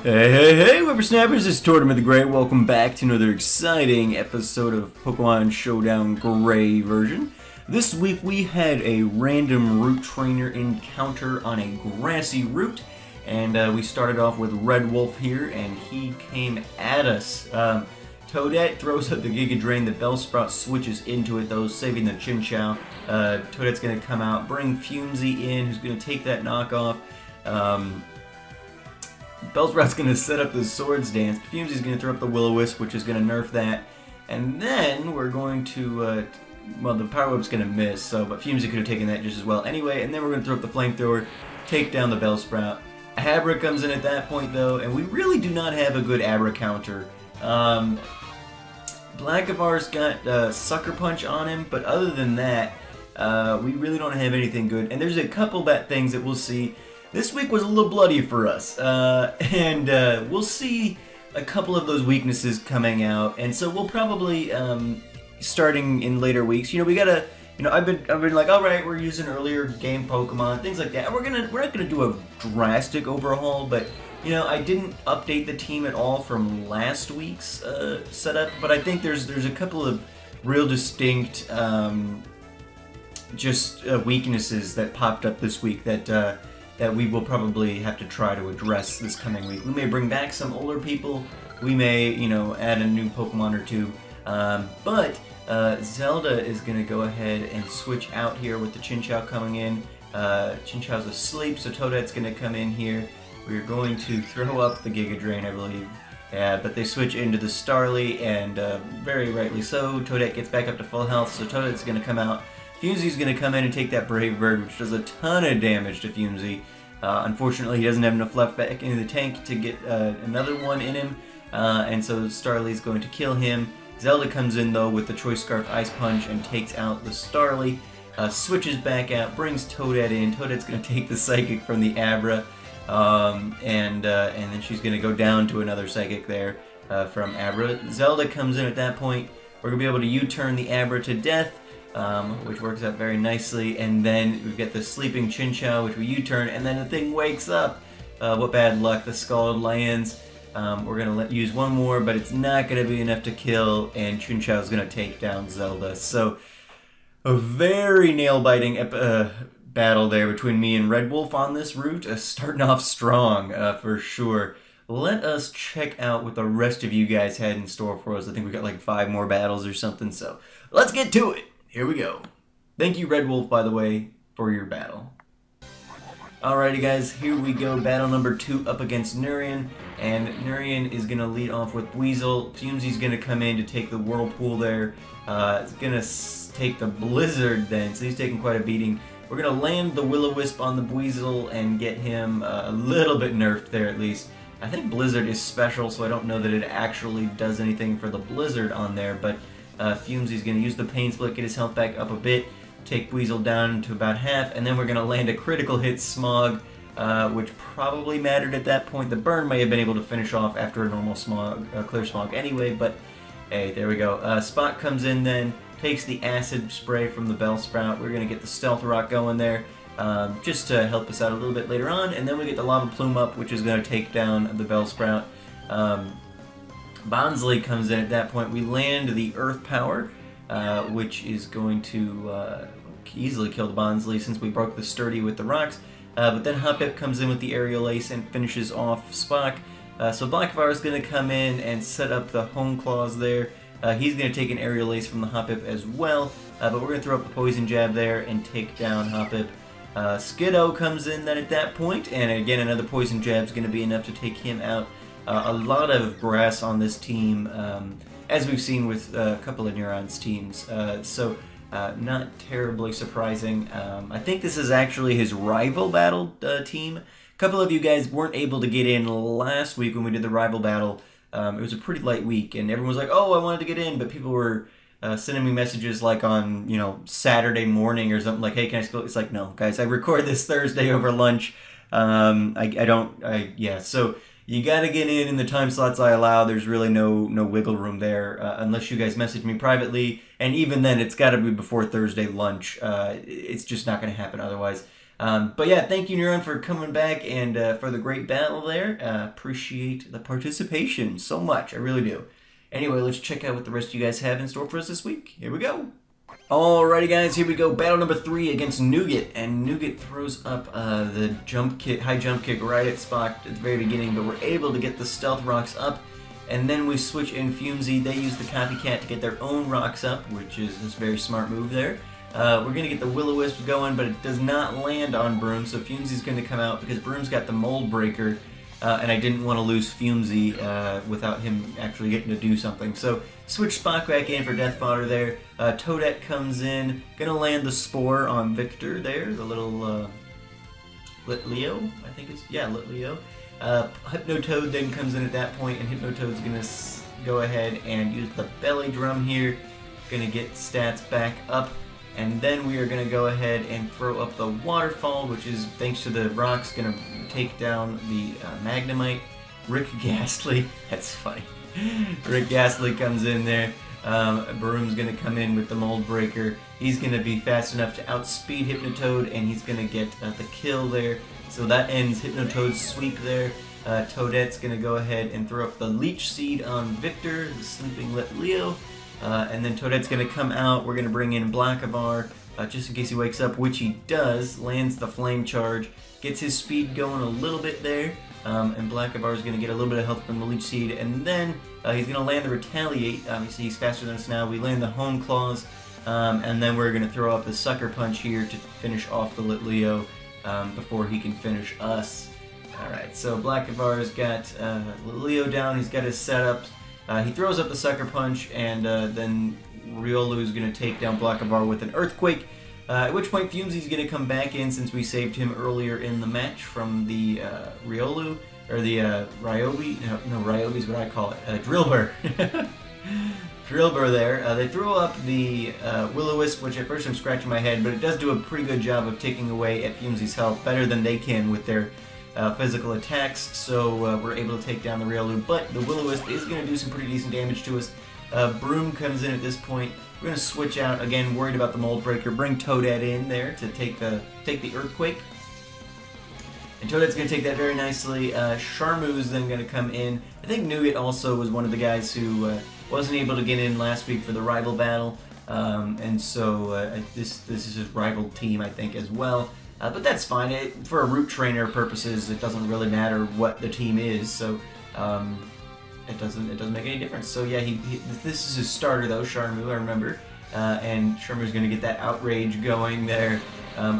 Hey, whippersnappers, it's Tortimer the Great. Welcome back to another exciting episode of Pokemon Showdown Gray version. This week we had a random route trainer encounter on a grassy route, and we started off with Red Wolf here, and he came at us. Toadette throws up the Giga Drain, the Bellsprout switches into it though, saving the Chinchou. Toadette's going to come out, bring Fumesy in, who's going to take that knockoff. Bellsprout's going to set up the Swords Dance. Fumesy's going to throw up the Will-O-Wisp, which is going to nerf that. And then we're going to, well, the Power Whip's going to miss, so, but Fumesy could have taken that just as well anyway. And then we're going to throw up the Flamethrower, take down the Bellsprout. Abra comes in at that point, though, and we really do not have a good Abra counter. Blackavar's got Sucker Punch on him, but other than that, we really don't have anything good. And there's a couple bad things that we'll see. This week was a little bloody for us, and we'll see a couple of those weaknesses coming out, and so we'll probably, starting in later weeks, we gotta, I've been like, all right, we're using earlier game Pokemon, things like that. We're not gonna do a drastic overhaul, but I didn't update the team at all from last week's setup, but I think there's a couple of real distinct, weaknesses that popped up this week that we will probably have to try to address this coming week. We may bring back some older people, we may, add a new Pokemon or two, but Zelda is going to go ahead and switch out here with the Chinchou coming in. Chinchou's asleep, so Toadette's going to come in here. We're going to throw up the Giga Drain, I believe. But they switch into the Starly, and very rightly so, Toadette gets back up to full health, so Toadette's going to come out. Fumesy's going to come in and take that Brave Bird, which does a ton of damage to Fumesy. Unfortunately, he doesn't have enough left back in the tank to get another one in him, and so Starly's going to kill him. Zelda comes in, though, with the Choice Scarf Ice Punch and takes out the Starly, switches back out, brings Toadette in. Toadette's going to take the Psychic from the Abra, and then she's going to go down to another Psychic there from Abra. Zelda comes in at that point. We're going to be able to U-turn the Abra to death, which works out very nicely, and then we get the sleeping Chinchou, which we U-turn, and then the thing wakes up. What bad luck, the Scald lands. We're going to use one more, but it's not going to be enough to kill, and Chinchou's going to take down Zelda. So, a very nail-biting battle there between me and Red Wolf on this route, starting off strong, for sure. Let us check out what the rest of you guys had in store for us. I think we got like 5 more battles or something, so let's get to it! Here we go. Thank you, Red Wolf, by the way, for your battle. Alrighty, guys, here we go. Battle number 2 up against Nurian, and Nurian is going to lead off with Weasel. Fumesy's going to come in to take the Whirlpool there. It's going to take the Blizzard then, so he's taking quite a beating. We're going to land the Will-O-Wisp on the Weasel and get him a little bit nerfed there at least. I think Blizzard is special, so I don't know that it actually does anything for the Blizzard on there, but Fumesy's going to use the Pain Split, get his health back up a bit, take Weasel down to about half, and then we're going to land a critical hit Smog, which probably mattered at that point. The burn may have been able to finish off after a normal Smog, Clear Smog anyway, but hey, there we go. Spot comes in then, takes the Acid Spray from the Bellsprout. We're going to get the Stealth Rock going there, just to help us out a little bit later on, and then we get the Lava Plume up, which is going to take down the Bellsprout. Bonsly comes in at that point. We land the Earth Power, which is going to easily kill the Bonsly since we broke the Sturdy with the rocks. But then Hoppip comes in with the Aerial Ace and finishes off Spock. So Blackavar is going to come in and set up the Home Claws there. He's going to take an Aerial Ace from the Hoppip as well. But we're going to throw up the Poison Jab there and take down Hoppip. Skiddo comes in then at that point, and again another Poison Jab is going to be enough to take him out. A lot of grass on this team, as we've seen with a couple of Neuron's teams, so not terribly surprising. I think this is actually his rival battle team. A couple of you guys weren't able to get in last week when we did the rival battle. It was a pretty light week, and everyone was like, oh, I wanted to get in, but people were sending me messages like on, Saturday morning or something like, hey, can I still? It's like, no, guys, I record this Thursday over lunch. Yeah, so you gotta get in the time slots I allow. There's really no wiggle room there, unless you guys message me privately, and even then, it's gotta be before Thursday lunch. It's just not gonna happen otherwise. But yeah, thank you, Neuron, for coming back and for the great battle there. Appreciate the participation so much. I really do. Anyway, let's check out what the rest of you guys have in store for us this week. Here we go. Alrighty, guys, here we go. Battle number 3 against Nougat, and Nougat throws up the high jump kick right at Spock at the very beginning, but we're able to get the stealth rocks up, and then we switch in Fumesy. They use the copycat to get their own rocks up, which is a very smart move there. We're gonna get the Will-O-Wisp going, but it does not land on Broom, so Fumesy's gonna come out because Broom's got the Mold Breaker, and I didn't want to lose Fumesy without him actually getting to do something. So switch Spock back in for Death Fodder there. Toadette comes in, gonna land the Spore on Victor there, the little Lit Leo, I think it's, yeah, Lit Leo. Hypnotoad then comes in at that point, and Hypnotoad's gonna go ahead and use the Belly Drum here, gonna get stats back up. And then we are going to go ahead and throw up the Waterfall, which is, thanks to the rocks, going to take down the Magnemite. Rick Ghastly, that's funny. Rick Ghastly comes in there. Broom's going to come in with the Mold Breaker. He's going to be fast enough to outspeed Hypnotoad, and he's going to get the kill there. So that ends Hypnotoad's sweep there. Toadette's going to go ahead and throw up the Leech Seed on Victor, the Sleeping Lit Leo. And then Toadette's going to come out. We're going to bring in Blackavar just in case he wakes up, which he does. Lands the Flame Charge, gets his speed going a little bit there, and Blackavar is going to get a little bit of help from the Leech Seed. And then he's going to land the Retaliate. Obviously, he's faster than us now. We land the Home Claws, and then we're going to throw up the Sucker Punch here to finish off the Lit Leo before he can finish us. Alright, so Blackavar's got Leo down. He's got his setups. He throws up the Sucker Punch, and then Riolu is going to take down Blackavar with an Earthquake, at which point Fumesy's going to come back in since we saved him earlier in the match from the Riolu, or the Ryobi, no, Ryobi's what I call it, Drillbur. Drillbur there. They throw up the Will-O-Wisp, which at first I'm scratching my head, but it does do a pretty good job of taking away at Fumesy's health, better than they can with their physical attacks, so we're able to take down the Riolu, but the Will-O-Wisp is going to do some pretty decent damage to us. Broom comes in at this point. We're going to switch out, again, worried about the Mold Breaker, bring Toadette in there to take the Earthquake. And Toadette's going to take that very nicely. Charmou's then going to come in. I think Nougat also was one of the guys who wasn't able to get in last week for the rival battle, and so this is his rival team, I think, as well. But that's fine. For a root trainer purposes, it doesn't really matter what the team is, so it doesn't make any difference. So yeah, this is his starter though, Charmou, I remember, and Charmou's going to get that Outrage going there.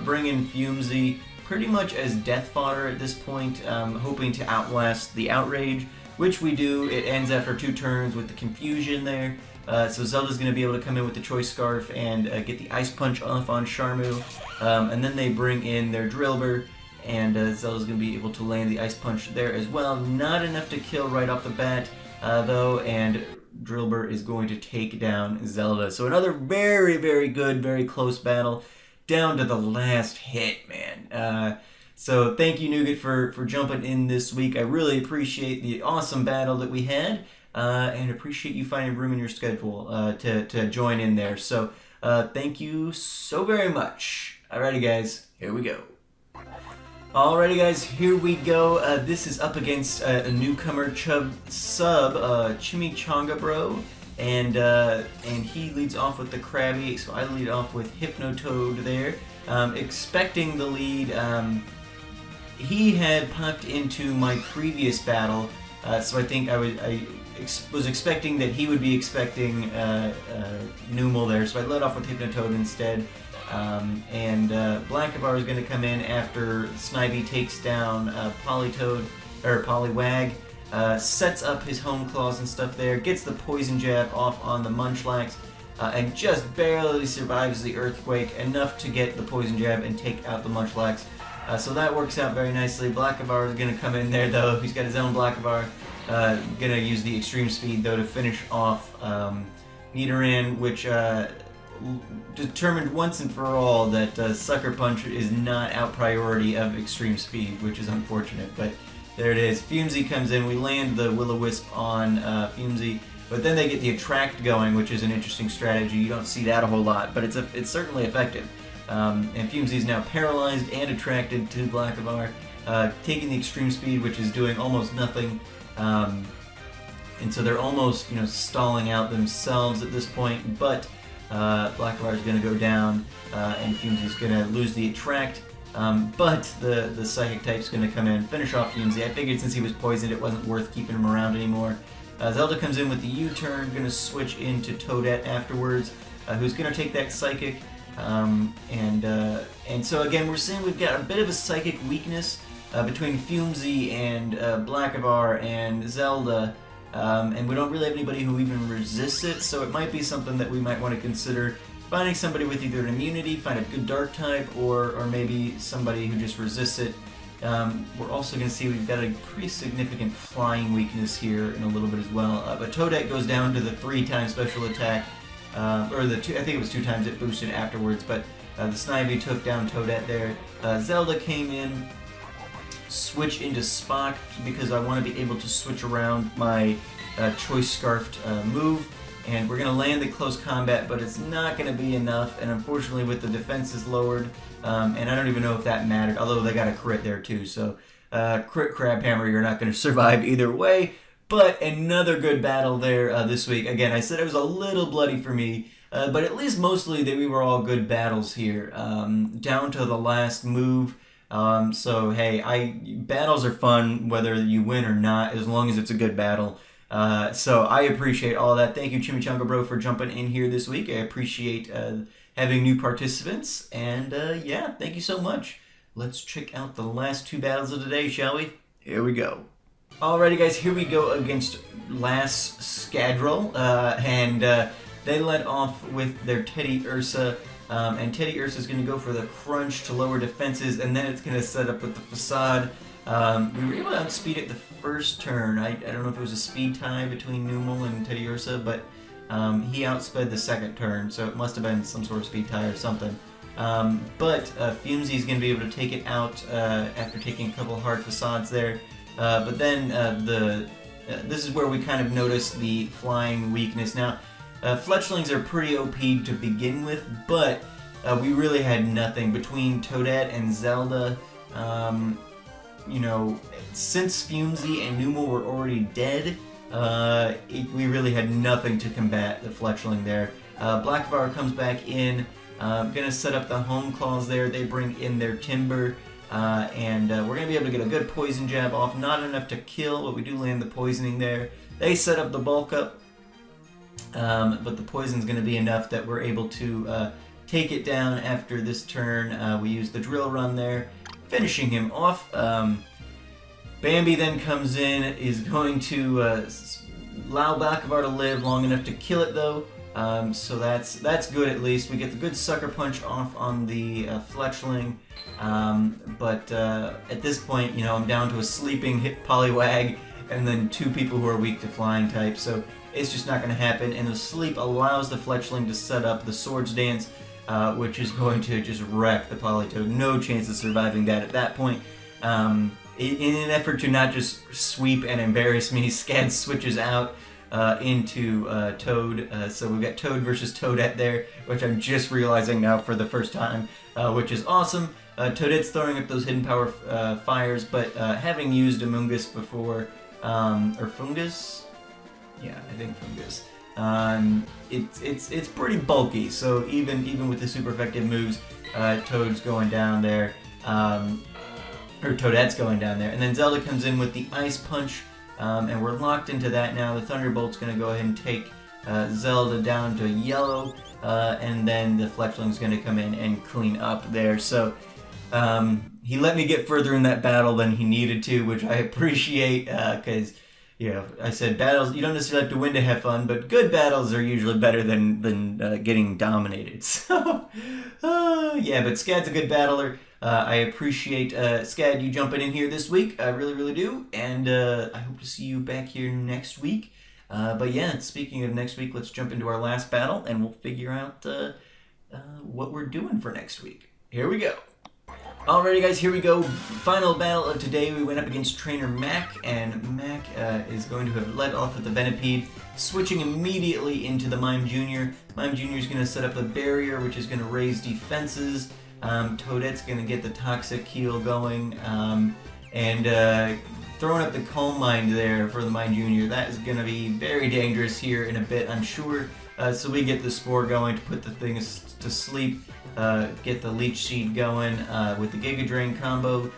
Bring in Fumesy pretty much as death fodder at this point, hoping to outlast the Outrage, which we do. It ends after 2 turns with the Confusion there. So Zelda's going to be able to come in with the Choice Scarf and get the Ice Punch off on Charmou. And then they bring in their Drillbur, and Zelda's going to be able to land the Ice Punch there as well. Not enough to kill right off the bat, though, and Drillbur is going to take down Zelda. So another very, very good, very close battle, down to the last hit, man. So thank you, Nougat, for jumping in this week. I really appreciate the awesome battle that we had. And appreciate you finding room in your schedule to join in there. So thank you so very much. Alrighty, guys, here we go. Alrighty, guys, here we go. This is up against a newcomer sub, Chimichanga Bro, and he leads off with the Krabby. So I lead off with Hypnotoad there, expecting the lead. He had popped into my previous battle, so I think I was expecting that he would be expecting Numel there, so I led off with Hypnotoad instead. And Blackavar is going to come in after Snivy takes down Politoad, or Poliwag, sets up his Home Claws and stuff there, gets the Poison Jab off on the Munchlax, and just barely survives the Earthquake, enough to get the Poison Jab and take out the Munchlax. So that works out very nicely. Blackavar is going to come in there, though. He's got his own Blackavar. Gonna use the Extreme Speed, though, to finish off Nidoran, which determined once and for all that Sucker Punch is not out priority of Extreme Speed, which is unfortunate, but there it is. Fumesy comes in, we land the Will-O-Wisp on Fumesy, but then they get the Attract going, which is an interesting strategy. You don't see that a whole lot, but it's certainly effective. And Fumesy is now paralyzed and attracted to Blackavar, taking the extreme speed, which is doing almost nothing. And so they're almost, stalling out themselves at this point, but Blackavar is going to go down, and Fumesy is going to lose the attract. But the Psychic type's going to come in and finish off Fumesy. I figured since he was poisoned, it wasn't worth keeping him around anymore. Zelda comes in with the U-turn, going to switch into Toadette afterwards, who's going to take that Psychic. And so again, we're seeing we've got a bit of a Psychic weakness between Fumesy and Blackavar and Zelda. And we don't really have anybody who even resists it, so it might be something that we might want to consider finding somebody with either an immunity, find a good dark type, or maybe somebody who just resists it. We're also going to see we've got a pretty significant flying weakness here in a little bit as well. But Toadette goes down to the 3-time special attack, or the I think it was 2 times it boosted afterwards, but the Snivy took down Toadette there. Zelda came in, switch into Spock because I want to be able to switch around my Choice Scarfed move, and we're going to land the close combat, but it's not going to be enough, and unfortunately with the defenses lowered, and I don't even know if that mattered, although they got a crit there too, so crit Crabhammer, you're not going to survive either way, but another good battle there this week. Again, I said it was a little bloody for me, but at least mostly that we were all good battles here, down to the last move. So hey, battles are fun whether you win or not, as long as it's a good battle. So I appreciate all that. Thank you, Chimichanga Bro, for jumping in here this week. I appreciate having new participants, and yeah, thank you so much. Let's check out the last 2 battles of the day, shall we? Here we go. Alrighty, guys, here we go against Last Scadril, and they led off with their Teddy Ursa. And Teddy Ursa is going to go for the crunch to lower defenses, and then it's going to set up with the facade. We were able to outspeed it the first turn. I don't know if it was a speed tie between Numel and Teddy Ursa, but he outsped the second turn, so it must have been some sort of speed tie or something. But Fumesy is going to be able to take it out after taking a couple hard facades there. But then this is where we kind of notice the flying weakness. Now, Fletchlings are pretty OP to begin with, but we really had nothing between Toadette and Zelda. Since Fumesy and Numel were already dead, we really had nothing to combat the Fletchling there. Blackavar comes back in, gonna set up the home claws there. They bring in their Timber, and we're gonna be able to get a good poison jab off. Not enough to kill, but we do land the poisoning there. They set up the bulk up. But the poison's going to be enough that we're able to take it down after this turn. We use the drill run there, finishing him off. Bambi then comes in, is going to allow Blackavar to live long enough to kill it though. So that's good at least. We get the good sucker punch off on the Fletchling. But at this point, I'm down to a sleeping hit Poliwag and then 2 people who are weak to flying type. So it's just not going to happen, and the sleep allows the Fletchling to set up the Swords Dance, which is going to just wreck the Politoed. No chance of surviving that at that point. In an effort to not just sweep and embarrass me, Scad switches out into Toad. So we've got Toad versus Toadette there, which I'm just realizing now for the first time, which is awesome. Toadette's throwing up those hidden power fires, but having used Amoonguss before, or Fungus? Yeah, I think Fungus. It's pretty bulky, so even with the super effective moves, Toad's going down there, or Toadette's going down there, and then Zelda comes in with the Ice Punch, and we're locked into that now. The Thunderbolt's going to go ahead and take Zelda down to yellow, and then the Fletchling's going to come in and clean up there. So he let me get further in that battle than he needed to, which I appreciate, because I said battles, you don't necessarily have to win to have fun, but good battles are usually better than getting dominated. So, yeah, but Scad's a good battler. I appreciate, Scad, you jumping in here this week. I really, really do. And I hope to see you back here next week. But yeah, speaking of next week, let's jump into our last battle, and we'll figure out what we're doing for next week. Here we go. Alrighty guys, here we go. Final battle of today. We went up against Trainer Mac, and Mac is going to have led off with the Venipede, switching immediately into the Mime Jr. Mime Jr. is going to set up a barrier, which is going to raise defenses. Toadette's going to get the Toxic Heal going, and throwing up the Calm Mind there for the Mime Jr. That is going to be very dangerous here in a bit, I'm sure. So we get the Spore going to put the things to sleep. Get the Leech Seed going with the Giga Drain combo.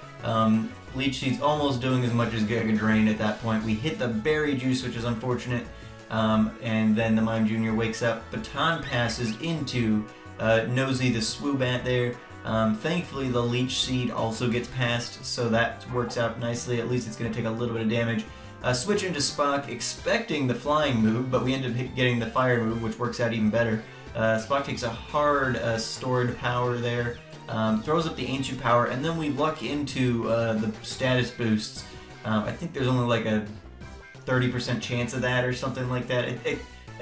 Leech Seed's almost doing as much as Giga Drain at that point. We hit the Berry Juice, which is unfortunate, and then the Mime Jr. wakes up. Baton passes into Nosy the Swoobat there. Thankfully, the Leech Seed also gets passed, so that works out nicely. At least it's going to take a little bit of damage. Switch into Spock, expecting the flying move, but we end up getting the fire move, which works out even better. Spock takes a hard stored power there, throws up the ancient power, and then we luck into the status boosts. I think there's only like a 30% chance of that or something like that. I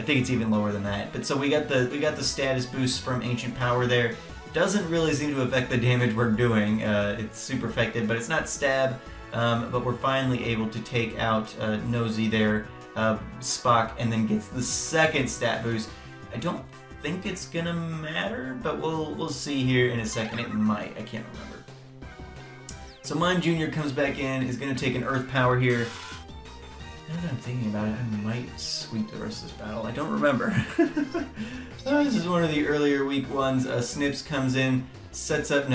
think it's even lower than that. But so we got the status boost from ancient power there. Doesn't really seem to affect the damage we're doing. It's super effective, but it's not stab. But we're finally able to take out Nosy there, Spock, and then gets the second stat boost. I don't think it's gonna matter, but we'll see here in a second. It might. I can't remember. So Mime Jr. comes back in, is gonna take an Earth Power here. Now that I'm thinking about it, I might sweep the rest of this battle. I don't remember. This is one of the earlier week ones. Snips comes in, sets up.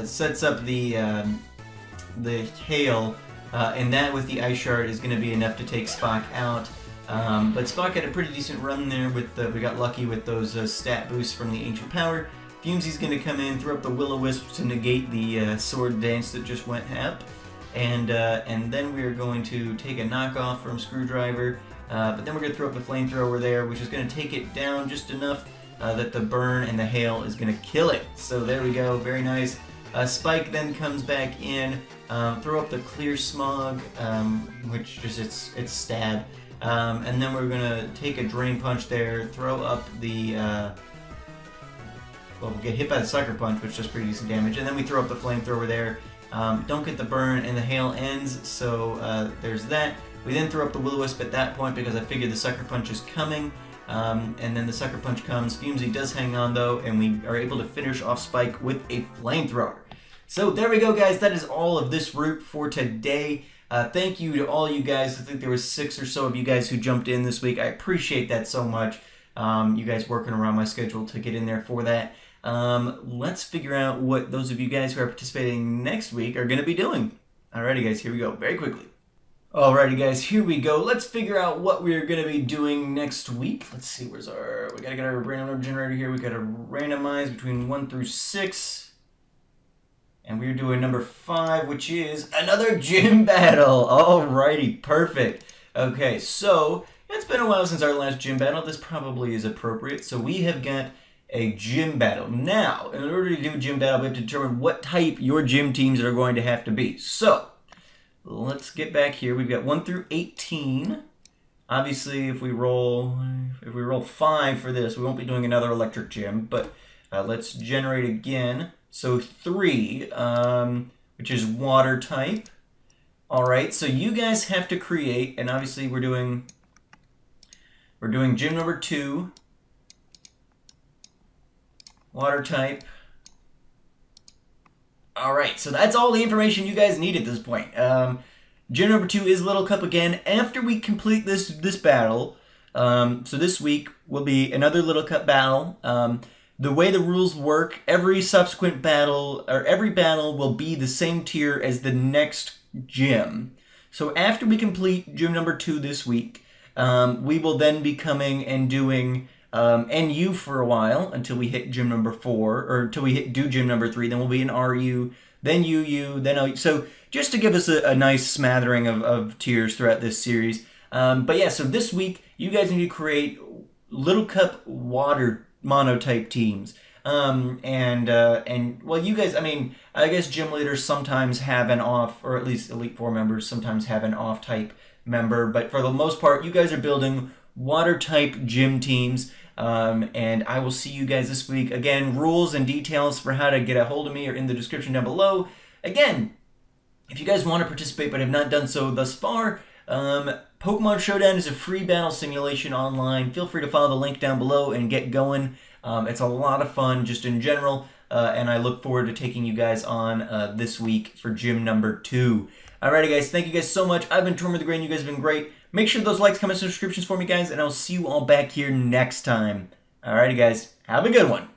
Sets up the hail, and that with the Ice Shard is going to be enough to take Spock out. But Spock had a pretty decent run there. We got lucky with those stat boosts from the Ancient Power. Fumesy's going to come in, throw up the Will-O-Wisp to negate the Sword Dance that just went up, and then we're going to take a knockoff from Screwdriver. But then we're going to throw up the Flamethrower there, which is going to take it down just enough that the burn and the hail is going to kill it. So there we go, very nice. Spike then comes back in, throw up the Clear Smog, which just it's stab, and then we're gonna take a Drain Punch there, throw up the, well, we'll get hit by the Sucker Punch, which does pretty decent damage, and then we throw up the Flamethrower there. Don't get the burn, and the hail ends, so there's that. We then throw up the Will-O-Wisp at that point because I figured the Sucker Punch is coming. And then the Sucker Punch comes. Fumesy does hang on though, and we are able to finish off Spike with a Flamethrower. So there we go, guys. That is all of this route for today. Thank you to all you guys. I think there was 6 or so of you guys who jumped in this week. I appreciate that so much. You guys working around my schedule to get in there for that. Let's figure out what those of you guys who are participating next week are going to be doing. Alrighty, guys. Here we go. Very quickly. Alrighty guys, here we go. Let's figure out what we're going to be doing next week. Let's see, we gotta get our random number generator here. We gotta randomize between 1 through 6. And we're doing number 5, which is another gym battle. Alrighty, perfect. Okay, so it's been a while since our last gym battle. This probably is appropriate. So we have got a gym battle. Now, in order to do a gym battle, we have to determine what type your gym teams are going to have to be. So let's get back here. We've got 1 through 18. Obviously, if we roll 5 for this, we won't be doing another electric gym. But let's generate again. So 3, which is water type. All right. So you guys have to create, and obviously we're doing gym number 2, water type. Alright, so that's all the information you guys need at this point. Gym number 2 is Little Cup again. After we complete this battle, so this week will be another Little Cup battle. The way the rules work, every subsequent battle, or every battle will be the same tier as the next gym. So after we complete gym number 2 this week, we will then be coming and doing NU for a while until we hit gym number 4, or until we do gym number 3. Then we'll be in RU, then UU, then OU. So just to give us a nice smattering of tiers throughout this series. But yeah, so this week you guys need to create Little Cup water monotype teams. And well, you guys, I mean, I guess gym leaders sometimes have an off, or at least Elite Four members sometimes have an off type member. But for the most part, you guys are building water type gym teams. And I will see you guys this week. Again, rules and details for how to get a hold of me are in the description down below. Again, if you guys want to participate but have not done so thus far, Pokemon Showdown is a free battle simulation online. Feel free to follow the link down below and get going. It's a lot of fun just in general, and I look forward to taking you guys on this week for gym number 2. Alrighty guys, thank you guys so much. I've been Tortimer the Great, and you guys have been great. Make sure those likes, comments, and subscriptions for me guys, and I'll see you all back here next time. Alrighty guys, have a good one.